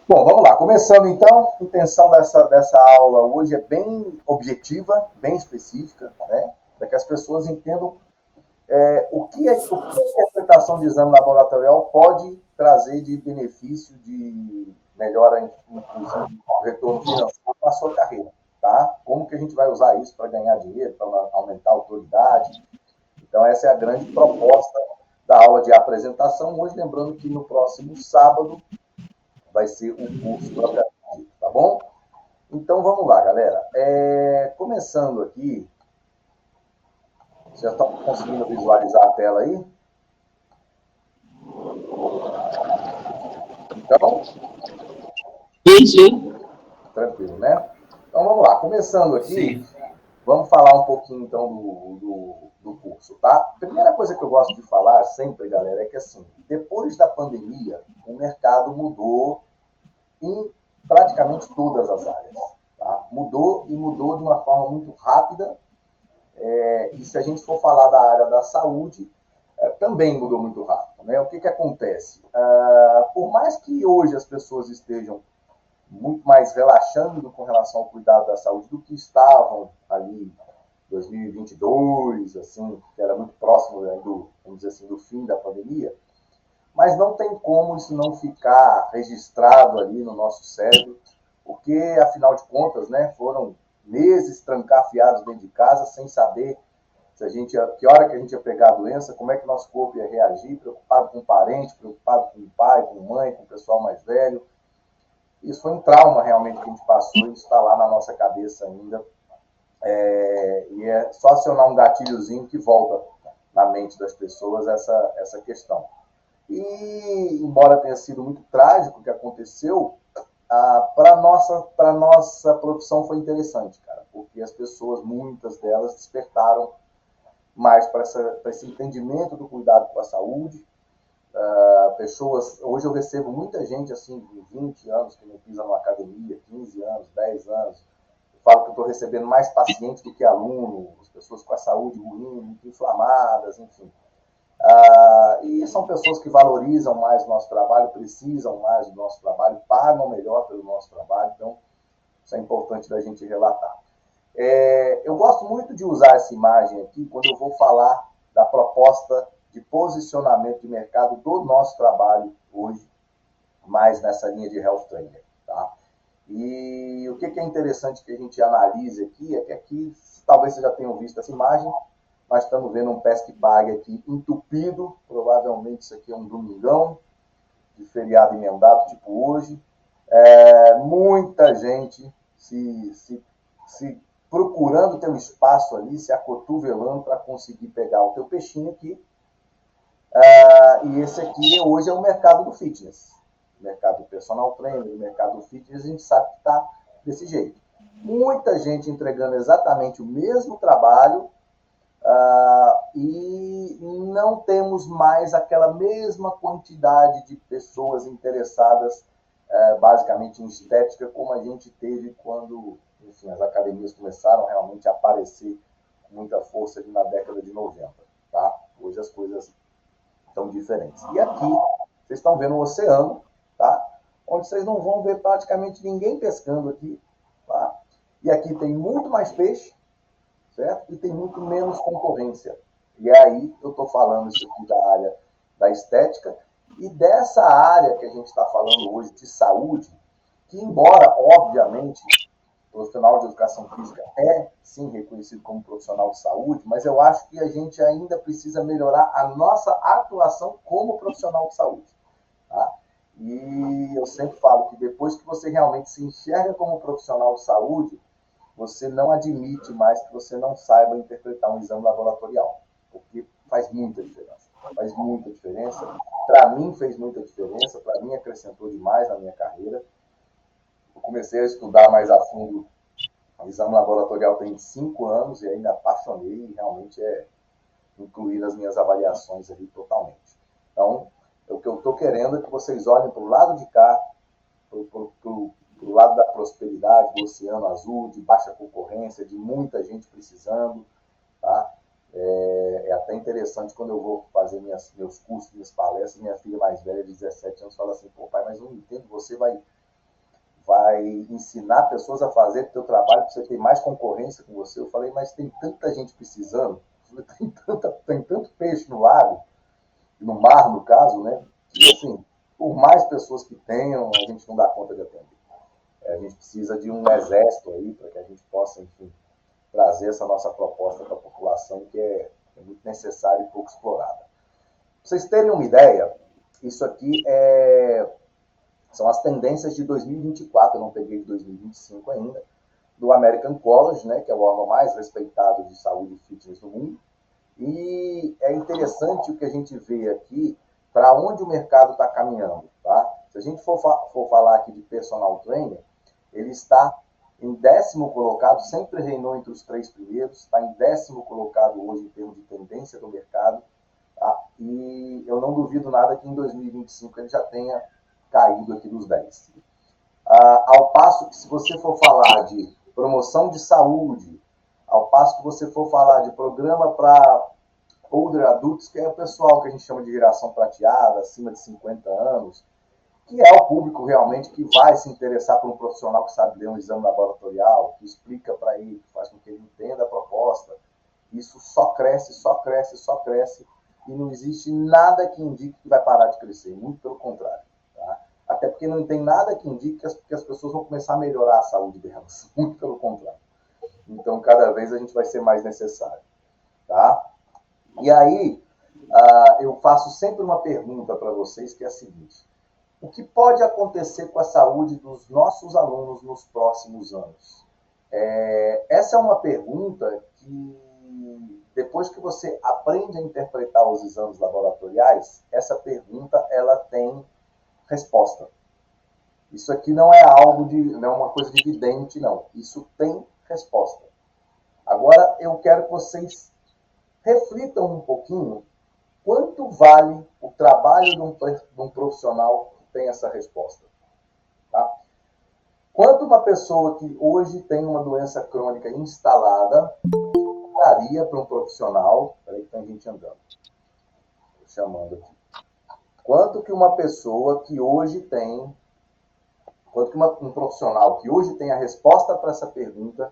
Bom, vamos lá. Começando então, a intenção dessa aula hoje é bem objetiva, bem específica, né? Para que as pessoas entendam o que a interpretação de exame laboratorial pode trazer de benefício, de melhora, inclusive, do retorno financeiro para a sua carreira, tá? Como que a gente vai usar isso para ganhar dinheiro, para aumentar a autoridade. Então, essa é a grande proposta da aula de apresentação. Hoje, lembrando que no próximo sábado vai ser o curso propriamente dito, tá bom? Então, vamos lá, galera. Começando aqui, vocês já estão conseguindo visualizar a tela aí? Então, Sim, sim. tranquilo, né? Então vamos lá, começando aqui, Sim. vamos falar um pouquinho então do curso, tá? Primeira coisa que eu gosto de falar sempre, galera, é que assim, depois da pandemia, o mercado mudou em praticamente todas as áreas, tá? Mudou e mudou de uma forma muito rápida, e se a gente for falar da área da saúde, também mudou muito rápido, né? O que acontece? Por mais que hoje as pessoas estejam muito mais relaxando com relação ao cuidado da saúde do que estavam ali em 2022, assim, que era muito próximo, né, vamos dizer assim, do fim da pandemia, mas não tem como isso não ficar registrado ali no nosso cérebro, porque, afinal de contas, né, foram meses trancafiados dentro de casa sem saber se a gente, que hora que a gente ia pegar a doença, como é que nosso corpo ia reagir, preocupado com o parente, preocupado com o pai, com a mãe, com o pessoal mais velho. Isso foi um trauma realmente que a gente passou e está lá na nossa cabeça ainda. E é só acionar um gatilhozinho que volta na mente das pessoas essa questão. E, embora tenha sido muito trágico o que aconteceu, para nossa profissão foi interessante, cara, porque as pessoas, muitas delas, despertaram mais para esse entendimento do cuidado com a saúde. Pessoas, hoje eu recebo muita gente assim de 20 anos que não pisa numa academia, 15 anos, 10 anos. Eu falo que eu estou recebendo mais pacientes do que aluno, as pessoas com a saúde ruim, muito inflamadas, enfim. E são pessoas que valorizam mais o nosso trabalho, precisam mais do nosso trabalho, pagam melhor pelo nosso trabalho, então isso é importante da gente relatar. Eu gosto muito de usar essa imagem aqui quando eu vou falar da proposta de posicionamento de mercado do nosso trabalho hoje, mais nessa linha de health trainer. Tá? E o que é interessante que a gente analise aqui é que aqui, talvez vocês já tenham visto essa imagem, nós estamos vendo um pesque pague aqui entupido, provavelmente isso aqui é um domingão, de feriado emendado, tipo hoje. Muita gente se procurando ter um espaço ali, se acotovelando para conseguir pegar o teu peixinho aqui. E esse aqui hoje é o mercado do fitness. O mercado do personal trainer, o mercado do fitness, a gente sabe que está desse jeito. Muita gente entregando exatamente o mesmo trabalho, e não temos mais aquela mesma quantidade de pessoas interessadas, basicamente em estética, como a gente teve quando, enfim, as academias começaram realmente a aparecer com muita força ali na década de 90. Tá? Hoje as coisas estão diferentes. E aqui, vocês estão vendo o oceano, tá? Onde vocês não vão ver praticamente ninguém pescando aqui. Tá? E aqui tem muito mais peixe, certo? E tem muito menos concorrência. E aí eu estou falando isso aqui da área da estética e dessa área que a gente está falando hoje de saúde, que embora, obviamente, o profissional de educação física é sim reconhecido como profissional de saúde, mas eu acho que a gente ainda precisa melhorar a nossa atuação como profissional de saúde. Tá? E eu sempre falo que depois que você realmente se enxerga como profissional de saúde, você não admite mais que você não saiba interpretar um exame laboratorial, porque faz muita diferença. Faz muita diferença. Para mim fez muita diferença, para mim acrescentou demais na minha carreira. Eu comecei a estudar mais a fundo o exame laboratorial tem 5 anos e ainda apaixonei e realmente incluir nas minhas avaliações ali totalmente. Então, o que eu estou querendo é que vocês olhem para o lado de cá, para o lado da prosperidade, do oceano azul, de baixa concorrência, de muita gente precisando, tá? É até interessante quando eu vou fazer meus cursos, minhas palestras, minha filha mais velha, de 17 anos, fala assim, pô, pai, mas eu não entendo, você vai ensinar pessoas a fazer o seu trabalho para você ter mais concorrência com você. Eu falei, mas tem tanta gente precisando, tem tanto peixe no lago, no mar, no caso, né? E assim, por mais pessoas que tenham, a gente não dá conta de atender. A gente precisa de um exército aí para que a gente possa, enfim, trazer essa nossa proposta para a população, que é muito necessária e pouco explorada. Para vocês terem uma ideia, isso aqui são as tendências de 2024, eu não peguei de 2025 ainda, do American College, né, que é o órgão mais respeitado de saúde e fitness do mundo. E é interessante o que a gente vê aqui, para onde o mercado está caminhando. Tá? Se a gente for falar aqui de personal trainer, ele está em 10º colocado, sempre reinou entre os 3 primeiros, está em 10º colocado hoje em termos de tendência do mercado. Tá? E eu não duvido nada que em 2025 ele já tenha caído aqui dos 10. Ao passo que, se você for falar de promoção de saúde, ao passo que você for falar de programa para older adultos, que é o pessoal que a gente chama de geração prateada, acima de 50 anos, que é o público realmente que vai se interessar por um profissional que sabe ler um exame laboratorial, que explica para ele, que faz com que ele entenda a proposta. Isso só cresce, só cresce, só cresce, e não existe nada que indique que vai parar de crescer, muito pelo contrário. Tá? Até porque não tem nada que indique que as pessoas vão começar a melhorar a saúde delas, muito pelo contrário. Então, cada vez a gente vai ser mais necessário. Tá? E aí, eu faço sempre uma pergunta para vocês, que é a seguinte: o que pode acontecer com a saúde dos nossos alunos nos próximos anos? Essa é uma pergunta que, depois que você aprende a interpretar os exames laboratoriais, essa pergunta ela tem resposta. Isso aqui não é não é uma coisa de vidente, não. Isso tem resposta. Agora, eu quero que vocês reflitam um pouquinho quanto vale o trabalho de um profissional que tem essa resposta. Tá? Quanto uma pessoa que hoje tem uma doença crônica instalada daria para um profissional... Peraí que tem gente andando. Estou chamando aqui. Quanto que uma pessoa que hoje tem... Quanto que um profissional que hoje tem a resposta para essa pergunta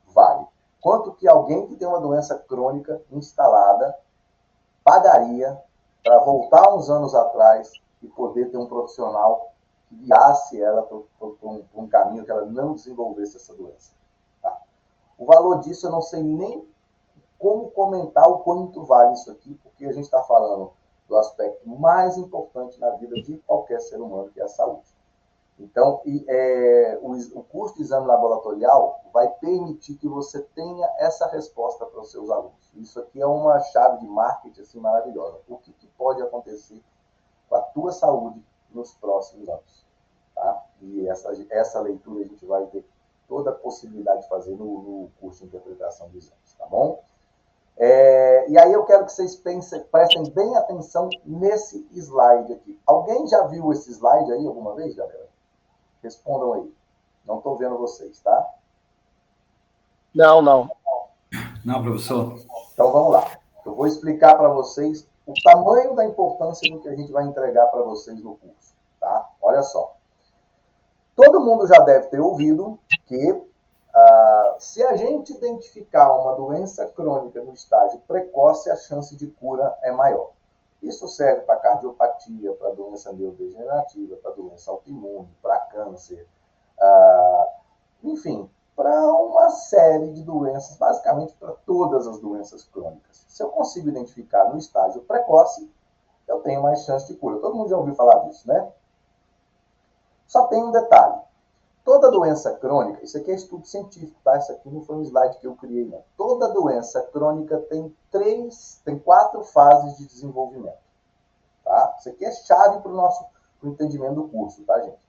vale? Quanto que alguém que tem uma doença crônica instalada pagaria para voltar uns anos atrás e poder ter um profissional que guiasse ela para um caminho que ela não desenvolvesse essa doença. Tá? O valor disso eu não sei nem como comentar o quanto vale isso aqui, porque a gente está falando do aspecto mais importante na vida de qualquer ser humano, que é a saúde. Então, o curso de exame laboratorial vai permitir que você tenha essa resposta para os seus alunos. Isso aqui é uma chave de marketing assim, maravilhosa. O que pode acontecer com a tua saúde nos próximos anos? Tá? E essa leitura a gente vai ter toda a possibilidade de fazer no curso de interpretação de exames, tá bom? E aí eu quero que vocês prestem bem atenção nesse slide aqui. Alguém já viu esse slide aí alguma vez, galera? Respondam aí. Não estou vendo vocês, tá? Não, não. Não, professor. Então vamos lá. Eu vou explicar para vocês o tamanho da importância do que a gente vai entregar para vocês no curso, tá? Olha só. Todo mundo já deve ter ouvido que se a gente identificar uma doença crônica no estágio precoce, a chance de cura é maior. Isso serve para cardiopatia, para doença neurodegenerativa, para doença autoimune, para câncer, enfim, para uma série de doenças, basicamente para todas as doenças crônicas. Se eu consigo identificar no estágio precoce, eu tenho mais chance de cura. Todo mundo já ouviu falar disso, né? Só tem um detalhe. Toda doença crônica, isso aqui é estudo científico, tá? Isso aqui não foi um slide que eu criei, não. Toda doença crônica tem 4 fases de desenvolvimento, tá? Isso aqui é chave para o nosso entendimento do curso, tá, gente?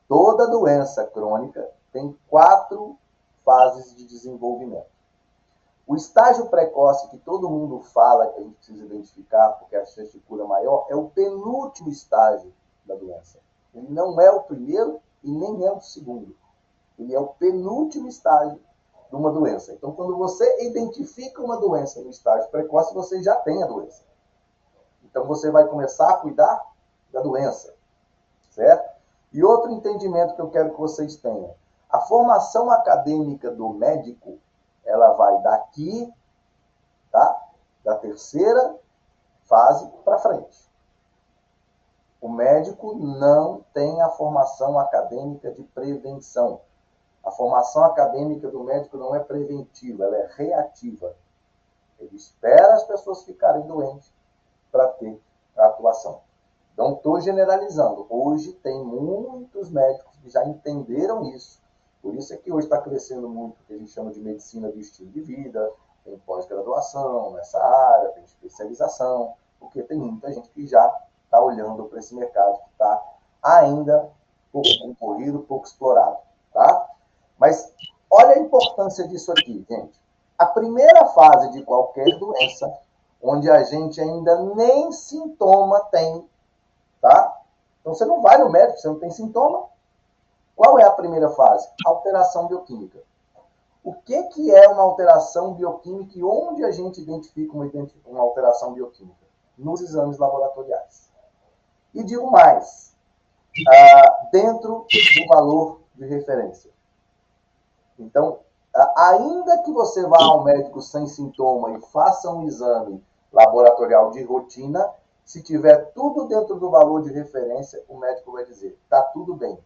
Toda doença crônica tem 4 fases de desenvolvimento. O estágio precoce, que todo mundo fala que a gente precisa identificar porque a chance de cura maior, é o penúltimo estágio da doença. Ele não é o primeiro e nem é o segundo. Ele é o penúltimo estágio de uma doença. Então, quando você identifica uma doença no estágio precoce, você já tem a doença. Então, você vai começar a cuidar da doença, certo? E outro entendimento que eu quero que vocês tenham. A formação acadêmica do médico, ela vai daqui, tá? Da terceira fase para frente. O médico não tem a formação acadêmica de prevenção. A formação acadêmica do médico não é preventiva, ela é reativa. Ele espera as pessoas ficarem doentes para ter a atuação. Não estou generalizando. Hoje tem muitos médicos que já entenderam isso. Por isso é que hoje está crescendo muito o que a gente chama de medicina do estilo de vida, tem pós-graduação nessa área, tem especialização, porque tem muita gente que já está olhando para esse mercado que está ainda pouco concorrido, pouco explorado. Tá? Mas olha a importância disso aqui, gente. A primeira fase de qualquer doença, onde a gente ainda nem sintoma tem, tá? Então você não vai no médico, você não tem sintoma. Qual é a primeira fase? Alteração bioquímica. O que é uma alteração bioquímica e onde a gente identifica uma alteração bioquímica? Nos exames laboratoriais. E digo mais, dentro do valor de referência. Então, ainda que você vá ao médico sem sintoma e faça um exame laboratorial de rotina, se tiver tudo dentro do valor de referência, o médico vai dizer, está tudo bem.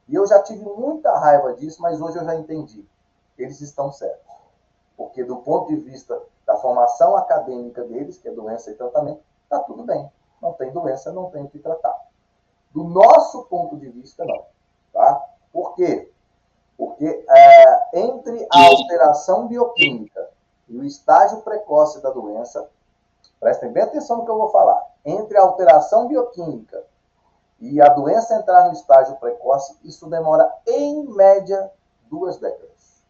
E eu já tive muita raiva disso, mas hoje eu já entendi. Eles estão certos. Porque do ponto de vista da formação acadêmica deles, que é doença e tratamento, está tudo bem. Não tem doença, não tem o que tratar. Do nosso ponto de vista, não. Tá? Por quê? Porque entre a alteração bioquímica e o estágio precoce da doença, prestem bem atenção no que eu vou falar, entre a alteração bioquímica e a doença entrar no estágio precoce, isso demora, em média, 2 décadas.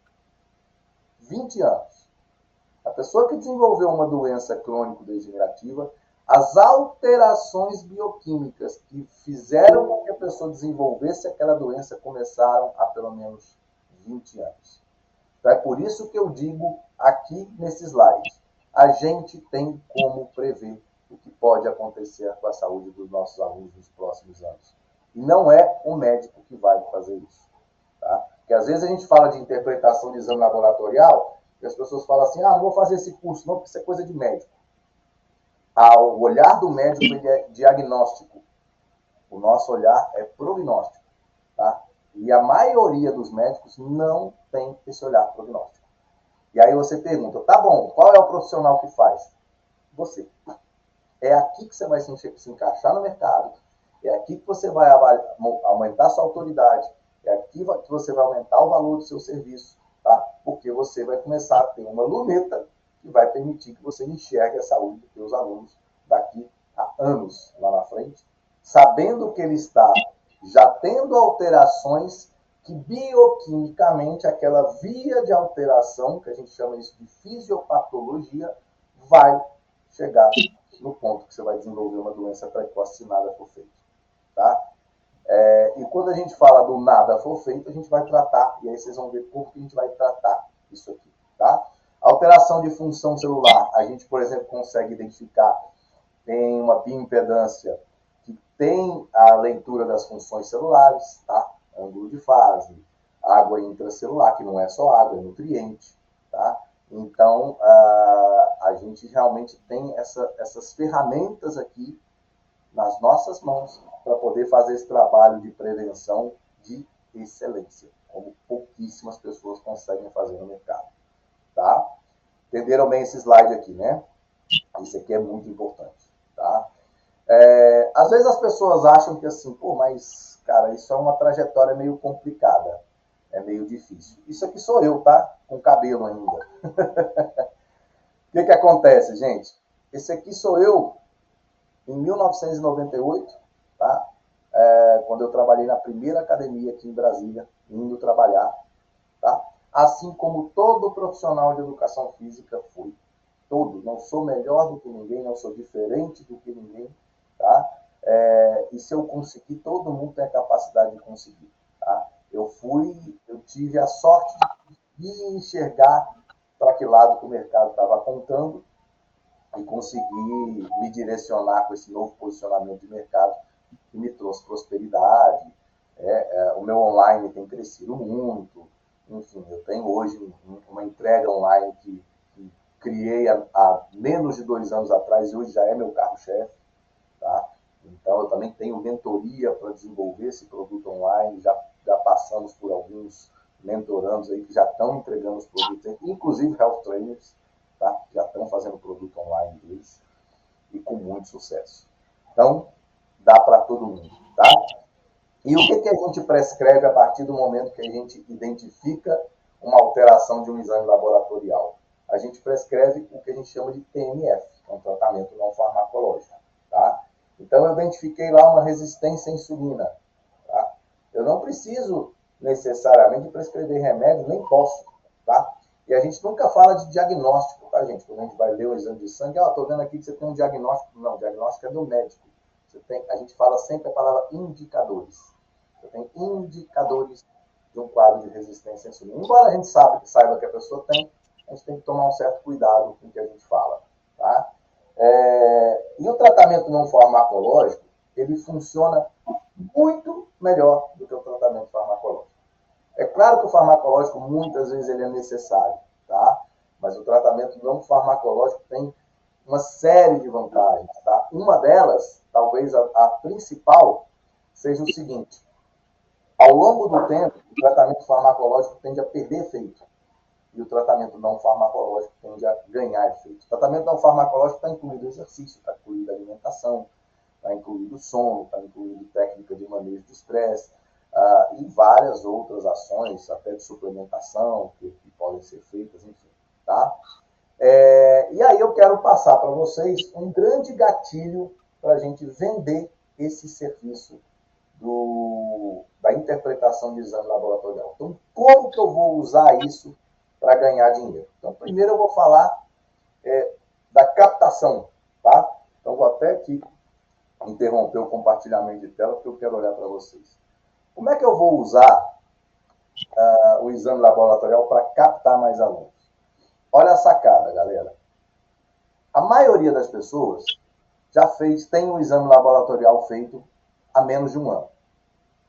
20 anos. A pessoa que desenvolveu uma doença crônico-degenerativa, as alterações bioquímicas que fizeram com que a pessoa desenvolvesse aquela doença começaram há pelo menos 20 anos. Então é por isso que eu digo aqui nesse slide, a gente tem como prever o que pode acontecer com a saúde dos nossos alunos nos próximos anos. E não é o médico que vai fazer isso. Tá? Porque às vezes a gente fala de interpretação de exame laboratorial e as pessoas falam assim, não vou fazer esse curso não, porque isso é coisa de médico. O olhar do médico ele é diagnóstico. O nosso olhar é prognóstico. Tá? E a maioria dos médicos não tem esse olhar prognóstico. E aí você pergunta, tá bom, qual é o profissional que faz? Você. É aqui que você vai se encaixar no mercado. É aqui que você vai aumentar sua autoridade. É aqui que você vai aumentar o valor do seu serviço. Tá? Porque você vai começar a ter uma luneta que vai permitir que você enxergue a saúde dos seus alunos daqui a anos lá na frente, sabendo que ele está já tendo alterações que bioquimicamente aquela via de alteração, que a gente chama isso de fisiopatologia, vai chegar no ponto que você vai desenvolver uma doença precoce se nada for feito. Tá? E quando a gente fala do nada for feito, a gente vai tratar, e aí vocês vão ver como que a gente vai tratar isso aqui. Tá? Alteração de função celular, a gente, por exemplo, consegue identificar em uma bioimpedância que tem a leitura das funções celulares, tá? Ângulo de fase, água intracelular, que não é só água, é nutriente, tá? Então, a gente realmente tem essas ferramentas aqui nas nossas mãos para poder fazer esse trabalho de prevenção de excelência, como pouquíssimas pessoas conseguem fazer no mercado, tá? Entenderam bem esse slide aqui, né? Isso aqui é muito importante, tá? Às vezes as pessoas acham que assim, mas, cara, isso é uma trajetória meio complicada, é meio difícil. Isso aqui sou eu, tá? Com cabelo ainda. O que acontece, gente? Esse aqui sou eu em 1998, tá? Quando eu trabalhei na primeira academia aqui em Brasília, indo trabalhar, tá? Assim como todo profissional de educação física foi. Todo. Não sou melhor do que ninguém, não sou diferente do que ninguém, tá? E se eu conseguir, todo mundo tem a capacidade de conseguir, tá? Eu tive a sorte e enxergar para que lado que o mercado estava apontando e conseguir me direcionar com esse novo posicionamento de mercado que me trouxe prosperidade. O meu online tem crescido muito. Enfim, eu tenho hoje uma entrega online que criei há menos de 2 anos atrás e hoje já é meu carro-chefe. Tá? Então, eu também tenho mentoria para desenvolver esse produto online. Já passamos por alguns mentorandos aí que já estão entregando os produtos, inclusive health trainers, tá? Já estão fazendo produto online deles e com muito sucesso. Então, dá para todo mundo, tá? E o que a gente prescreve a partir do momento que a gente identifica uma alteração de um exame laboratorial? A gente prescreve o que a gente chama de TNF, que é um tratamento não farmacológico, tá? Então, eu identifiquei lá uma resistência à insulina, tá? Eu não preciso necessariamente prescrever remédio, nem posso, tá? E a gente nunca fala de diagnóstico, tá, gente? Quando a gente vai ler o exame de sangue, tô vendo aqui que você tem um diagnóstico. Não, o diagnóstico é do médico. A gente fala sempre a palavra indicadores. Você tem indicadores de um quadro de resistência à insulina. Embora a gente saiba que a pessoa tem, a gente tem que tomar um certo cuidado com o que a gente fala, tá? E o tratamento não farmacológico, ele funciona muito melhor do que o tratamento farmacológico. É claro que o farmacológico, muitas vezes, ele é necessário, tá? Mas o tratamento não farmacológico tem uma série de vantagens, tá? Uma delas, talvez a principal, seja o seguinte: ao longo do tempo, o tratamento farmacológico tende a perder efeito e o tratamento não farmacológico tende a ganhar efeito. O tratamento não farmacológico está incluído exercício, está incluído alimentação, está incluído sono, está incluído técnica de manejo de estresse, e várias outras ações, até de suplementação, que podem ser feitas, enfim, tá? E aí eu quero passar para vocês um grande gatilho para a gente vender esse serviço da interpretação de exame laboratorial. Então, como que eu vou usar isso para ganhar dinheiro? Então, primeiro eu vou falar da captação, tá? Então, vou até aqui interromper o compartilhamento de tela, porque eu quero olhar para vocês. Como é que eu vou usar o exame laboratorial para captar mais alunos? Olha a sacada, galera. A maioria das pessoas tem um exame laboratorial feito há menos de um ano,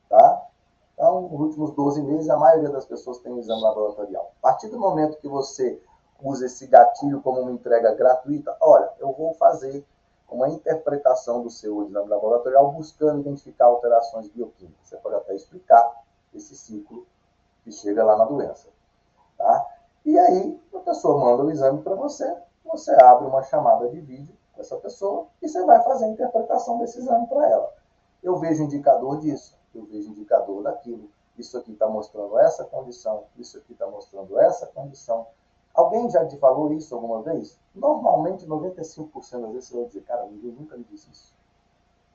tá? Então, nos últimos 12 meses, a maioria das pessoas tem um exame laboratorial. A partir do momento que você usa esse gatilho como uma entrega gratuita, olha, eu vou fazer uma interpretação do seu exame laboratorial buscando identificar alterações bioquímicas. Você pode até explicar esse ciclo que chega lá na doença, tá? E aí, a pessoa manda o exame para você, você abre uma chamada de vídeo com essa pessoa e você vai fazer a interpretação desse exame para ela. Eu vejo indicador disso, eu vejo indicador daquilo. Isso aqui está mostrando essa condição, isso aqui está mostrando essa condição. Alguém já te falou isso alguma vez? Normalmente, 95% das vezes você vai dizer, cara, ninguém nunca me disse isso.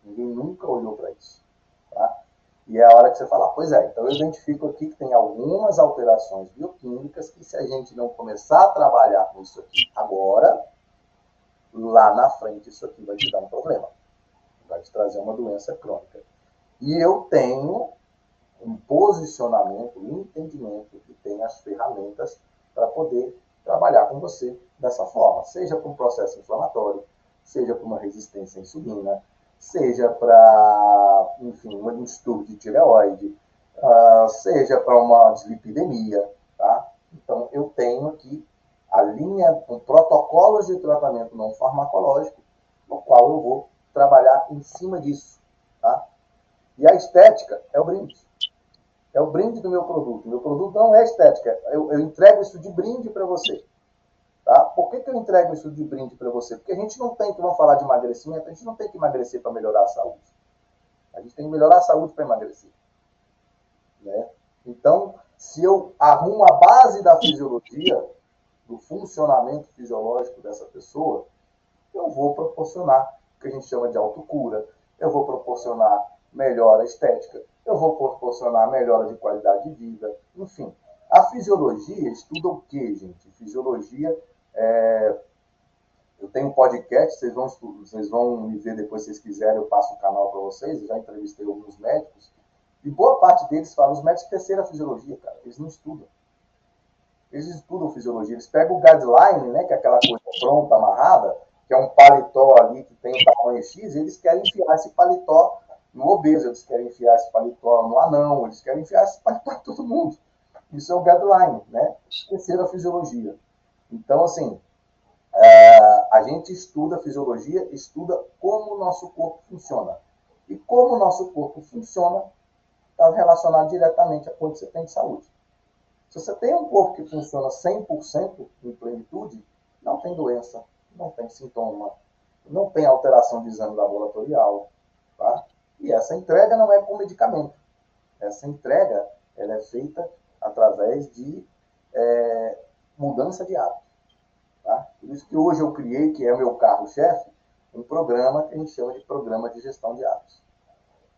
Ninguém nunca olhou para isso, tá? E é a hora que você fala, pois é, então eu identifico aqui que tem algumas alterações bioquímicas que se a gente não começar a trabalhar com isso aqui agora, lá na frente isso aqui vai te dar um problema. Vai te trazer uma doença crônica. E eu tenho um posicionamento, um entendimento e tenho as ferramentas para poder trabalhar com você dessa forma. Seja para um processo inflamatório, seja para uma resistência à insulina, seja para, enfim, um distúrbio de tireoide, seja para uma dislipidemia, tá? Então, eu tenho aqui a linha com protocolos de tratamento não farmacológico, no qual eu vou trabalhar em cima disso, tá? E a estética é o brinde. É o brinde do meu produto. Meu produto não é estética. Eu entrego isso de brinde para você. Tá? Por que eu entrego isso de brinde para você? Porque a gente não tem que, vamos falar de emagrecimento, a gente não tem que emagrecer para melhorar a saúde. A gente tem que melhorar a saúde para emagrecer. Né? Então, se eu arrumo a base da fisiologia, do funcionamento fisiológico dessa pessoa, eu vou proporcionar o que a gente chama de autocura, eu vou proporcionar melhora estética, eu vou proporcionar melhora de qualidade de vida, enfim. A fisiologia estuda o quê, gente? Fisiologia, eu tenho um podcast, vocês vão me ver depois, se vocês quiserem, eu passo o canal para vocês, eu já entrevistei alguns médicos, e boa parte deles falam, os médicos terceira fisiologia, cara, eles não estudam. eles estudam fisiologia, eles pegam o guideline, né, que é aquela coisa pronta, amarrada, que é um paletó ali que tem o tamanho X, e eles querem enfiar esse paletó no obeso, eles querem enfiar esse paletó no anão, eles querem enfiar esse paletó em todo mundo. Isso é o guideline, né? Esquecer a fisiologia. Então, assim, a gente estuda a fisiologia, estuda como o nosso corpo funciona. E como o nosso corpo funciona está relacionado diretamente a quanto você tem de saúde. Se você tem um corpo que funciona 100% em plenitude, não tem doença, não tem sintoma, não tem alteração de exame laboratorial. Tá? E essa entrega não é com medicamento. Essa entrega ela é feita através de mudança de hábito. Tá? Por isso que hoje eu criei, que é o meu carro-chefe, um programa que a gente chama de programa de gestão de hábitos.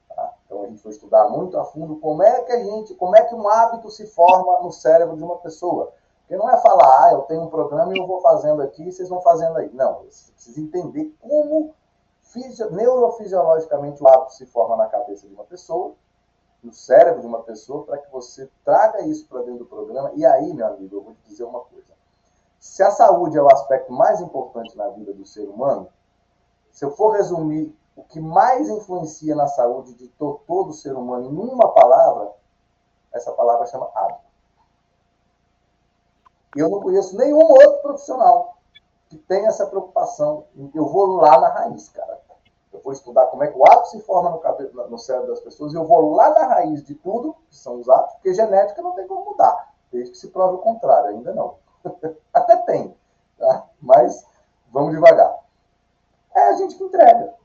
Tá? Então a gente foi estudar muito a fundo como é que um hábito se forma no cérebro de uma pessoa. Porque não é falar, eu tenho um programa e eu vou fazendo aqui e vocês vão fazendo aí. Não, você precisa entender como neurofisiologicamente o hábito se forma na cabeça de uma pessoa, no cérebro de uma pessoa, para que você traga isso para dentro do programa. E aí, meu amigo, eu vou te dizer uma coisa. Se a saúde é o aspecto mais importante na vida do ser humano, se eu for resumir o que mais influencia na saúde de todo ser humano em uma palavra, essa palavra chama hábito. E eu não conheço nenhum outro profissional que tenha essa preocupação. Eu vou lá na raiz, cara. Eu vou estudar como é que o hábito se forma no cérebro das pessoas e eu vou lá na raiz de tudo, que são os hábitos, porque genética não tem como mudar, desde que se prove o contrário, ainda não. Até tem, tá? Mas vamos devagar. É a gente que entrega.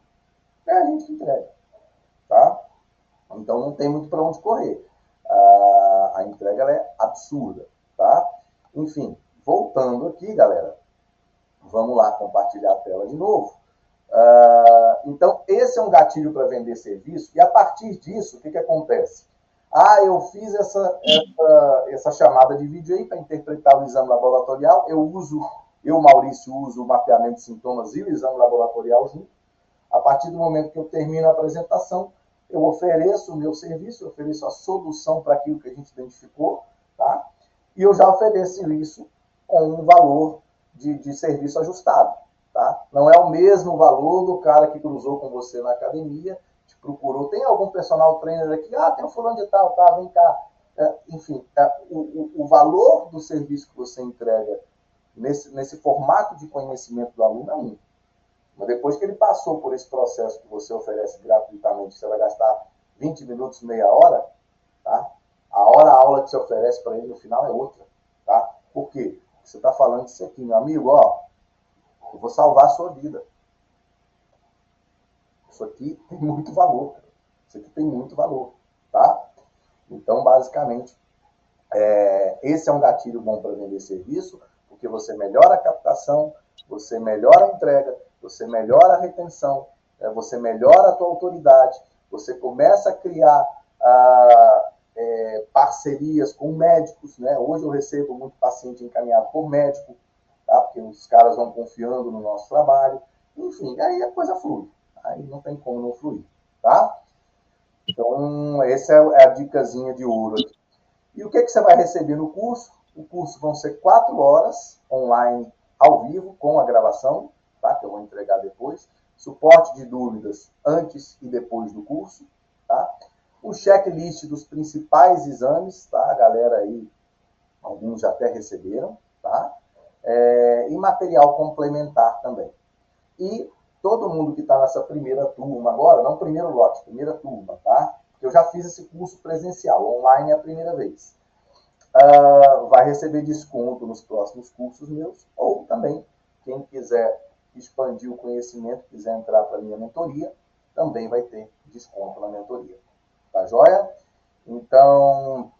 Tá? Então não tem muito para onde correr. A entrega ela é absurda. Tá? Enfim, voltando aqui, galera. Vamos lá compartilhar a tela de novo. Então, esse é um gatilho para vender serviço. E a partir disso, o que acontece? Eu fiz essa chamada de vídeo aí para interpretar o exame laboratorial. Eu, Maurício, uso o mapeamento de sintomas e o exame laboratorial junto. A partir do momento que eu termino a apresentação, eu ofereço o meu serviço, eu ofereço a solução para aquilo que a gente identificou, tá? E eu já ofereço isso com um valor de serviço ajustado. Tá? Não é o mesmo valor do cara que cruzou com você na academia, te procurou. Tem algum personal trainer aqui? Tem um fulano de tal, tá, vem cá. Enfim, o valor do serviço que você entrega nesse formato de conhecimento do aluno é um. Mas depois que ele passou por esse processo que você oferece gratuitamente, você vai gastar 20 minutos, meia hora, tá? A aula que você oferece para ele no final é outra. Tá? Por quê? Você está falando isso aqui, meu amigo, eu vou salvar a sua vida. Isso aqui tem muito valor. Isso aqui tem muito valor. Tá? Então, basicamente, esse é um gatilho bom para vender serviço, porque você melhora a captação, você melhora a entrega, você melhora a retenção, você melhora a tua autoridade, você começa a criar parcerias com médicos. Né? Hoje eu recebo muito paciente encaminhado por médico, tá? Porque os caras vão confiando no nosso trabalho. Enfim, aí a coisa flui. Aí não tem como não fluir. Tá? Então, essa é a dicasinha de ouro aqui. E o que você vai receber no curso? O curso vão ser 4 horas online, ao vivo, com a gravação, tá? Que eu vou entregar depois. Suporte de dúvidas antes e depois do curso. Tá? O checklist dos principais exames, tá? A galera aí, alguns já até receberam. Tá? E material complementar também. E todo mundo que está nessa primeira turma agora, não primeiro lote, primeira turma, tá? Porque eu já fiz esse curso presencial, online é a primeira vez. Vai receber desconto nos próximos cursos meus, ou também, quem quiser expandir o conhecimento, quiser entrar para a minha mentoria, também vai ter desconto na mentoria. Tá joia? Então,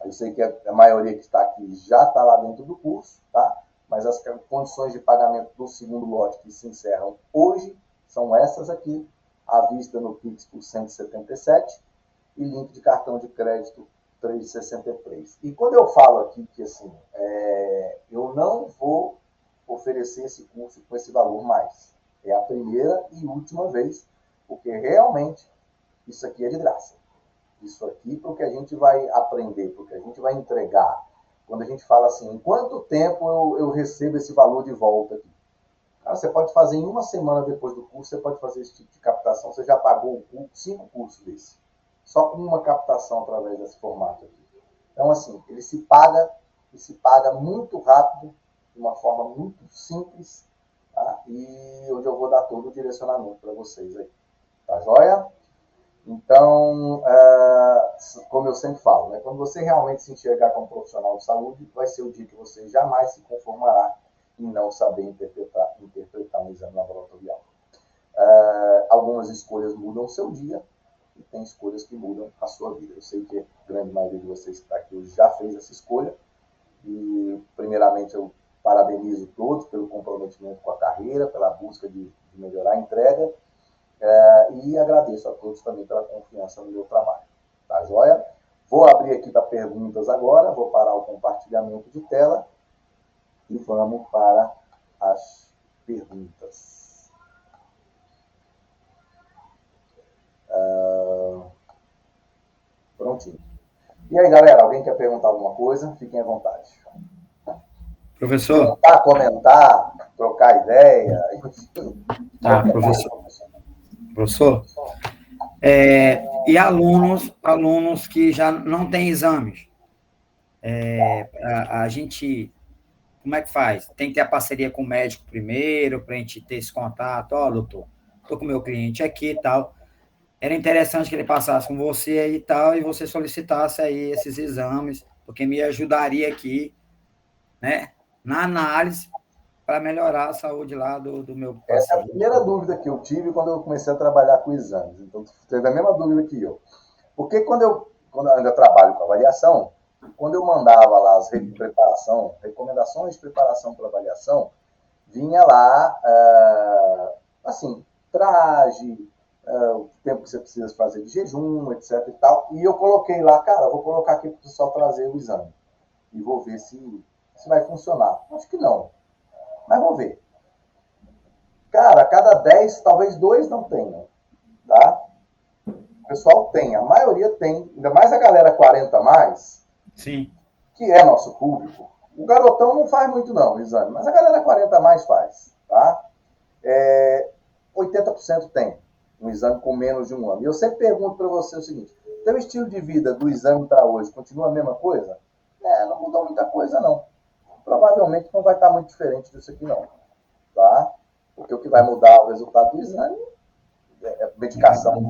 eu sei que a maioria que está aqui já está lá dentro do curso, tá? Mas as condições de pagamento do segundo lote que se encerram hoje são essas aqui, à vista no Pix por 177 e link de cartão de crédito 363. E quando eu falo aqui que assim, eu não vou oferecer esse curso com esse valor mais. É a primeira e última vez, porque realmente isso aqui é de graça. Isso aqui para o que a gente vai aprender, para o que a gente vai entregar quando a gente fala assim, em quanto tempo eu recebo esse valor de volta aqui? Cara, você pode fazer em uma semana depois do curso, você pode fazer esse tipo de captação, você já pagou 5 cursos desse. Só com uma captação através desse formato aqui. Então, assim, ele se paga muito rápido, de uma forma muito simples, tá? E onde eu vou dar todo o direcionamento para vocês aí. Tá joia? Então, como eu sempre falo, né, quando você realmente se enxergar como profissional de saúde, vai ser o dia que você jamais se conformará em não saber interpretar um exame laboratorial. Algumas escolhas mudam o seu dia e tem escolhas que mudam a sua vida. Eu sei que a grande maioria de vocês que está aqui hoje já fez essa escolha e, primeiramente, eu parabenizo todos pelo comprometimento com a carreira, pela busca de melhorar a entrega. E agradeço a todos também pela confiança no meu trabalho. Tá joia? Vou abrir aqui para perguntas agora, vou parar o compartilhamento de tela e vamos para as perguntas. Prontinho. E aí, galera, alguém quer perguntar alguma coisa? Fiquem à vontade. Professor? Comentar, trocar ideia. Tá, professor. Professor? E alunos que já não têm exames? A gente, como é que faz? Tem que ter a parceria com o médico primeiro, para a gente ter esse contato. Ó, doutor, estou com o meu cliente aqui e tal. Era interessante que ele passasse com você aí e tal, e você solicitasse aí esses exames, porque me ajudaria aqui, né, na análise, para melhorar a saúde lá do meu paciente. Essa é a primeira dúvida que eu tive quando eu comecei a trabalhar com exames. Então, teve a mesma dúvida que eu. Porque quando eu ainda trabalho com avaliação, quando eu mandava lá as recomendações de preparação para avaliação, vinha lá, assim, traje, o tempo que você precisa fazer de jejum, etc e tal. E eu coloquei lá, cara, vou colocar aqui para o pessoal trazer o exame. E vou ver se vai funcionar. Acho que não. Mas vou ver. Cara, a cada 10, talvez 2 não tenham. Tá? O pessoal tem, a maioria tem. Ainda mais a galera 40 a mais. Sim. Que é nosso público. O garotão não faz muito não, o exame. Mas a galera 40 a mais faz. Tá? 80% tem um exame com menos de um ano. E eu sempre pergunto para você o seguinte. Teu estilo de vida do exame para hoje continua a mesma coisa? Não mudou muita coisa não. Provavelmente não vai estar muito diferente disso aqui não. Tá? Porque o que vai mudar o resultado do exame é medicação.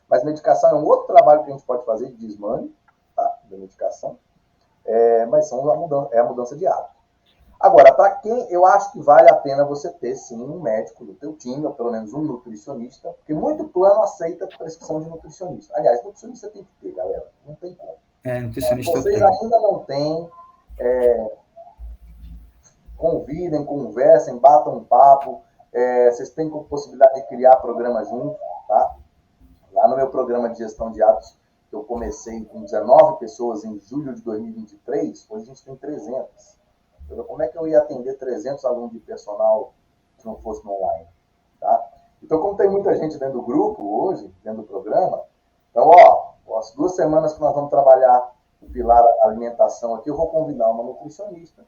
Mas medicação é um outro trabalho que a gente pode fazer de desmame, tá? Da medicação. Mas é a mudança de hábito. Agora, para quem eu acho que vale a pena você ter, sim, um médico do teu time, ou pelo menos um nutricionista, porque muito plano aceita prescrição de nutricionista. Aliás, nutricionista tem que ter, galera. Não tem como. Nutricionista vocês ainda não têm... convidem, conversem, batam um papo. Vocês têm a possibilidade de criar programa junto, tá? Lá no meu programa de gestão de hábitos, que eu comecei com 19 pessoas em julho de 2023, hoje a gente tem 300. Então, como é que eu ia atender 300 alunos de personal se não fosse no online? Tá? Então, como tem muita gente dentro do grupo hoje, dentro do programa, então, as 2 semanas que nós vamos trabalhar o pilar alimentação aqui, eu vou convidar uma nutricionista,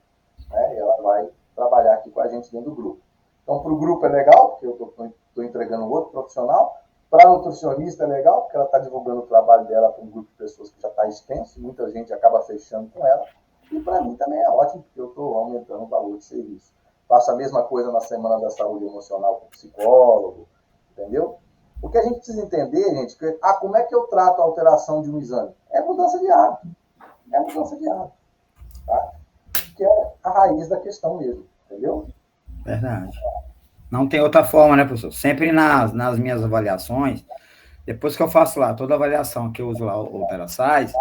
né, e ela vai trabalhar aqui com a gente dentro do grupo. Então, para o grupo é legal, porque eu estou entregando outro profissional. Para a nutricionista é legal, porque ela está divulgando o trabalho dela para um grupo de pessoas que já está extenso, muita gente acaba fechando com ela. E para mim também é ótimo, porque eu estou aumentando o valor de serviço. Faço a mesma coisa na Semana da Saúde Emocional com o psicólogo, entendeu? O que a gente precisa entender, gente, que, como é que eu trato a alteração de um exame? É mudança de hábito. É mudança de hábito. Tá? Que é a raiz da questão mesmo, entendeu? Verdade. Não tem outra forma, né, professor? Sempre nas minhas avaliações, depois que eu faço lá toda a avaliação que eu uso lá o Terasais,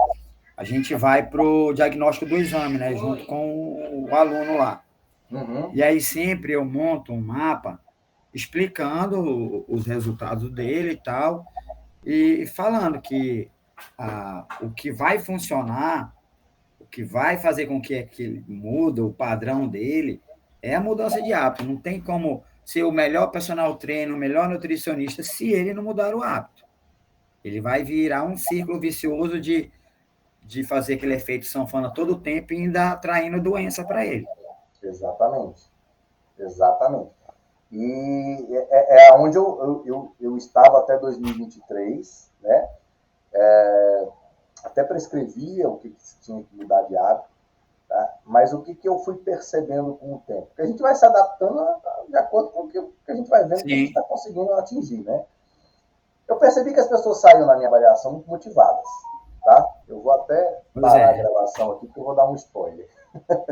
a gente vai para o diagnóstico do exame, né, junto com o aluno lá. Uhum. E aí sempre eu monto um mapa explicando os resultados dele e tal, e falando que o que vai funcionar, o que vai fazer com que ele mude o padrão dele, é a mudança de hábito. Não tem como ser o melhor personal trainer, o melhor nutricionista, se ele não mudar o hábito. Ele vai virar um círculo vicioso de de fazer aquele efeito sanfona todo o tempo e ainda atraindo doença para ele. Exatamente. Exatamente. E é onde eu estava até 2023, né? Até prescrevia o que se tinha que mudar de hábito, tá? Mas o que eu fui percebendo com o tempo? Porque a gente vai se adaptando de acordo com o que a gente vai vendo que a gente está conseguindo atingir, né? Eu percebi que as pessoas saíram na minha avaliação muito motivadas, tá? Eu vou até parar a gravação aqui, porque eu vou dar um spoiler.